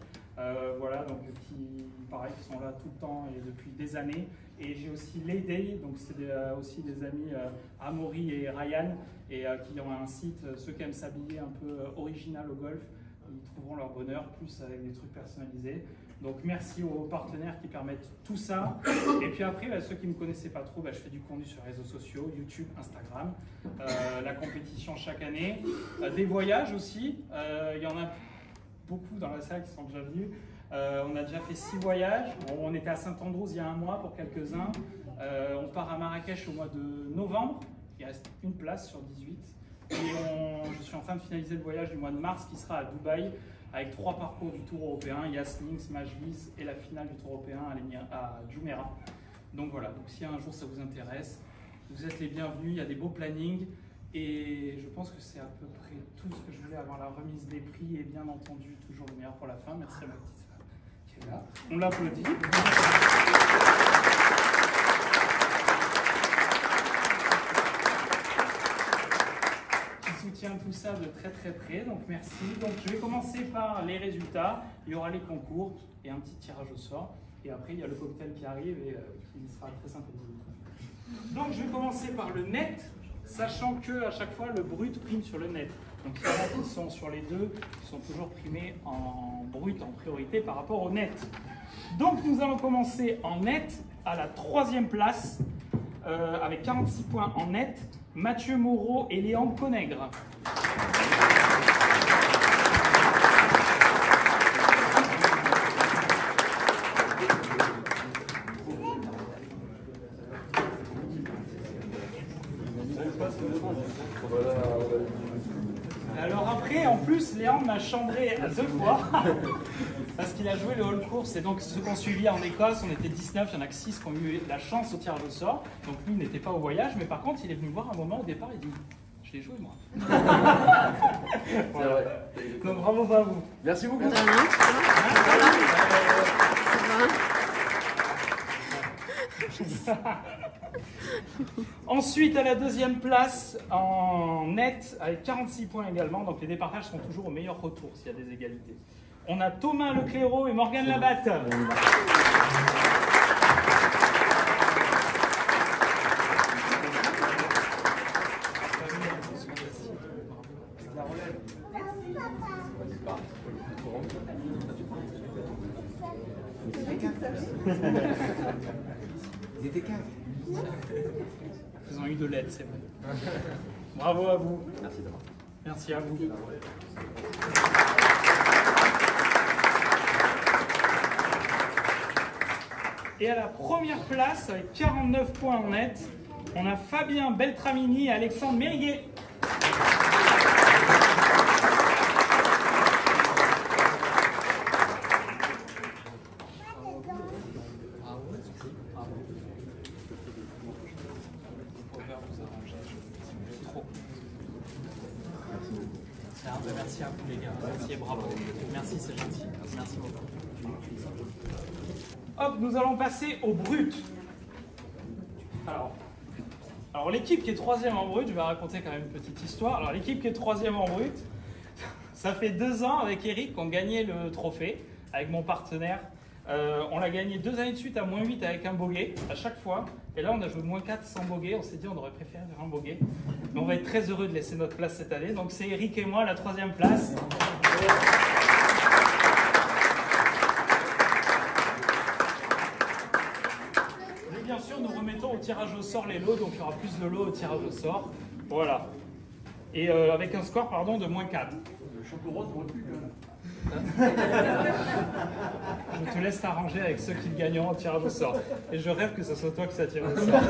voilà, donc qui, pareil, qui sont là tout le temps et depuis des années. Et j'ai aussi Layday, donc c'est aussi des amis Amaury et Ryan, et qui ont un site, ceux qui aiment s'habiller un peu original au golf, ils trouveront leur bonheur, plus avec des trucs personnalisés. Donc merci aux partenaires qui permettent tout ça. Et puis après, ceux qui ne me connaissaient pas trop, je fais du contenu sur les réseaux sociaux, YouTube, Instagram, la compétition chaque année, des voyages aussi. Il y en a beaucoup dans la salle qui sont déjà venus. On a déjà fait 6 voyages. On était à Saint-Andrews il y a 1 mois pour quelques-uns. On part à Marrakech au mois de novembre. Il reste une place sur 18. Et je suis en train de finaliser le voyage du mois de mars qui sera à Dubaï avec 3 parcours du Tour européen, Yas Links, Majlis et la finale du Tour européen à Jumeirah. Donc voilà, donc si un jour ça vous intéresse, vous êtes les bienvenus, il y a des beaux plannings et je pense que c'est à peu près tout ce que je voulais avant la remise des prix et bien entendu toujours le meilleur pour la fin. Merci à ma petite femme qui est là. On l'applaudit. Soutient tout ça de très très près, donc merci. Donc je vais commencer par les résultats, il y aura les concours et un petit tirage au sort. Et après il y a le cocktail qui arrive et qui sera très sympathique. Donc je vais commencer par le net, sachant que à chaque fois le brut prime sur le net. Donc il y en a qui sont sur les deux, qui sont toujours primés en brut en priorité par rapport au net. Donc nous allons commencer en net à la 3e place avec 46 points en net. Mathieu Moreau et Léon Conègre. Alors après, en plus, Léon m'a chambré à 2 fois parce qu'il a joué le hall course. Et donc ceux qui ont suivi en Écosse, on était 19, il y en a que 6 qui ont eu la chance au tirage au sort. Donc lui n'était pas au voyage, mais par contre il est venu me voir un moment au départ, il dit « Je l'ai joué moi ». Voilà. Donc bravo à vous. Merci beaucoup. Ensuite, à la 2e place en net avec 46 points également. Donc les départages sont toujours au meilleur retour s'il y a des égalités. On a Thomas Lecléro et Morgane Labatte. Ils étaient 4. Ils ont eu de l'aide, c'est vrai. Bravo à vous. Merci d'avoir. Merci à vous. Et à la première place, avec 49 points en net, on a Fabien Beltramini et Alexandre Mériguet. Merci à vous les gars, merci et bravo. Merci, c'est gentil. Merci beaucoup. Hop, nous allons passer au brut. Alors l'équipe qui est 3e en brut, je vais raconter quand même une petite histoire. Alors l'équipe qui est 3e en brut, ça fait 2 ans avec Eric qu'on gagnait le trophée, avec mon partenaire. On l'a gagné 2 années de suite à -8 avec un bogey à chaque fois. Et là on a joué -4 sans bogey. On s'est dit on aurait préféré faire un bogey. Mais on va être très heureux de laisser notre place cette année. Donc c'est Eric et moi la 3e place. Et bien sûr nous remettons au tirage au sort les lots. Donc il y aura plus de lots au tirage au sort. Voilà. Et avec un score pardon de -4. Le champion rose aurait pu. Je te laisse t'arranger avec ceux qui le gagneront au tirage au sort. Et je rêve que ce soit toi qui ça tire au sort.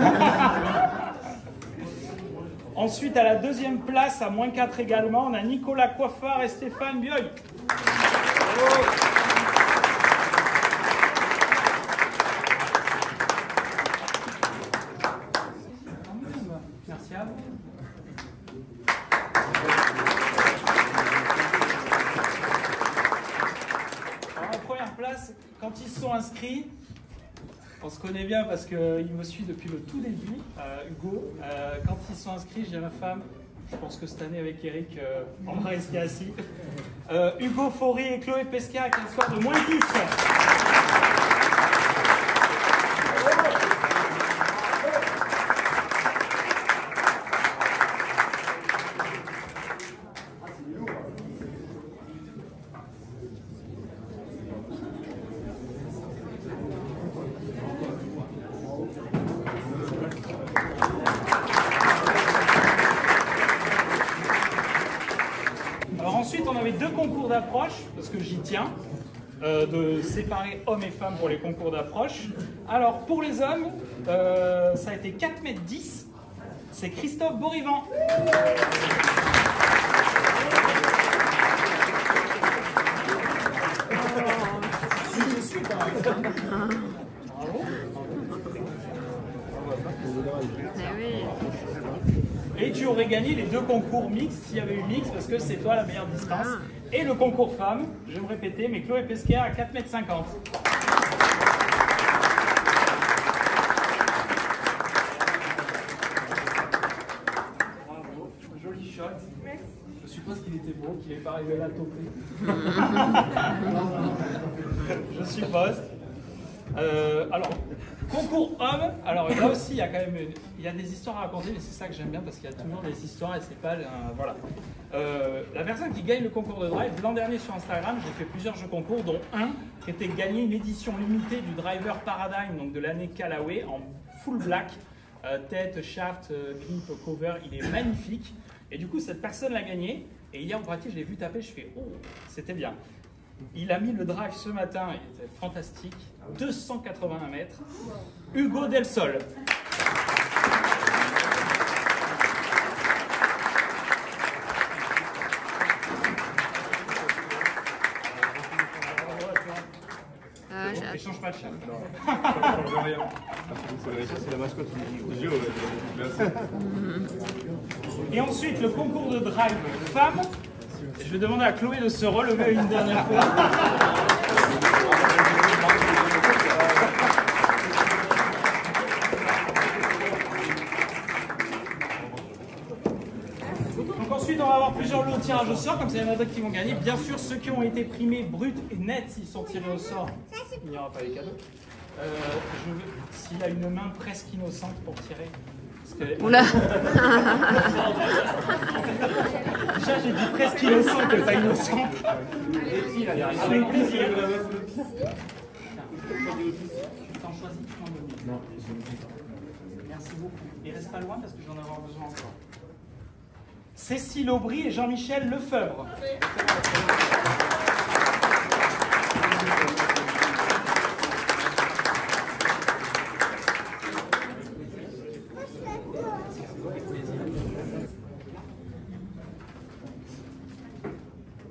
Ensuite, à la 2e place, à -4 également, on a Nicolas Coiffard et Stéphane Bioy. Merci à vous. Quand ils se sont inscrits, on se connaît bien parce qu'il me suit depuis le tout début, Hugo. Quand ils se sont inscrits, j'ai ma femme, je pense que cette année avec Eric, on va rester assis. Hugo Faury et Chloé Pesquet avec un score de -10. Ensuite, on avait 2 concours d'approche, parce que j'y tiens, de séparer hommes et femmes pour les concours d'approche. Alors, pour les hommes, ça a été 4,10 m. C'est Christophe Borivan. Et tu aurais gagné les 2 concours mixtes s'il y avait eu mix parce que c'est toi la meilleure distance. Et le concours femmes, je vais me répéter, mais Chloé Pesquet à 4,50 m. Bravo, joli shot. Je suppose qu'il était beau, qu'il n'est pas arrivé là à toper. Je suppose. Alors, concours hommes, alors là aussi il y a quand même il y a des histoires à raconter, mais c'est ça que j'aime bien parce qu'il y a toujours des histoires et c'est pas voilà. La personne qui gagne le concours de drive, l'an dernier sur Instagram, j'ai fait plusieurs jeux concours, dont un qui était gagné une édition limitée du driver Paradigm, donc de l'année Callaway, en full black, tête, shaft, grip, cover, il est magnifique. Et du coup cette personne l'a gagné et hier en pratique je l'ai vu taper, je fais oh c'était bien. Il a mis le drive ce matin, il était fantastique, 281 mètres. Hugo Del Sol. Et change pas de chat. C'est la mascotte. Et ensuite, le concours de drive femme. Je vais demander à Chloé de se relever une dernière fois. Donc ensuite, on va avoir plusieurs lots de tirage au sort, comme ça il y en a d'autres qui vont gagner. Bien sûr, ceux qui ont été primés bruts et nets, s'ils sont tirés au sort, il n'y aura pas les cadeaux. S'il a une main presque innocente pour tirer. Oula. Déjà, j'ai dit presque innocent que pas innocent. Avec plaisir. Tu t'en choisis, tu t'en donnes. Non. Merci beaucoup. Et reste pas loin parce que je vais en avoir besoin encore. Cécile Aubry et Jean-Michel Lefebvre.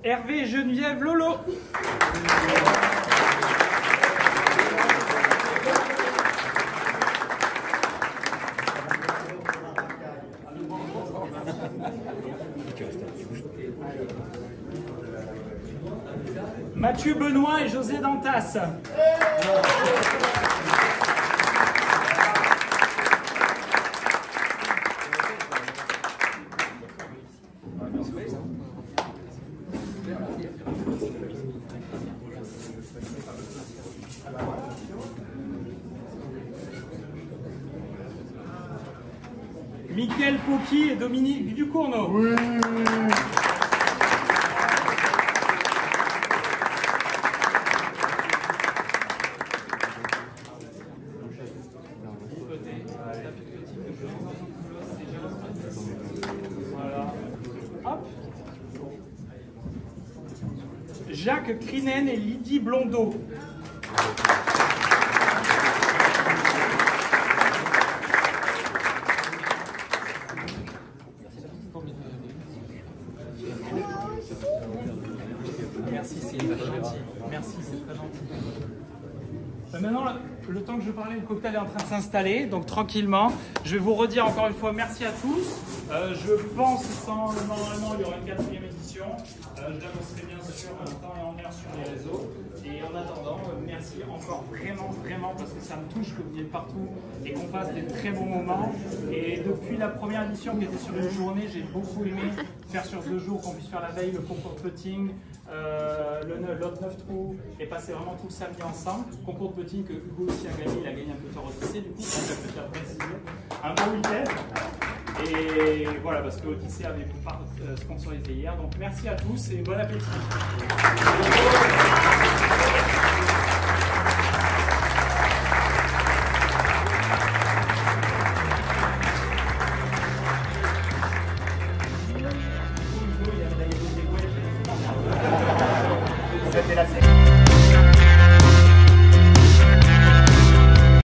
Hervé et Geneviève Lolo. Mathieu Benoît et José Dantas. Mickaël Pocky et Dominique Ducournau. Oui. Voilà. Hop. Jacques Crinen et Lydie Blondeau. Merci, c'est très gentil. Merci, c'est très gentil. Maintenant, le temps que je parlais, le cocktail est en train de s'installer, donc tranquillement. Je vais vous redire encore une fois merci à tous. Je pense que normalement il y aura une 4e édition. Je l'annoncerai bien sûr en temps et en heure sur les réseaux. Et en attendant, merci encore vraiment parce que ça me touche que vous veniez de partout et qu'on passe des très bons moments. Et depuis la première édition qui était sur une journée, j'ai beaucoup aimé faire sur 2 jours, qu'on puisse faire la veille le concours de putting, l'autre 9 trous et passer vraiment tout le samedi ensemble. Concours de putting que Hugo aussi a gagné, il a gagné un putter Odyssée, du coup, ça peut faire préciser. Un bon week-end. Et voilà, parce que Odyssée avait sponsorisé hier. Donc merci à tous et bon appétit. C'était la série.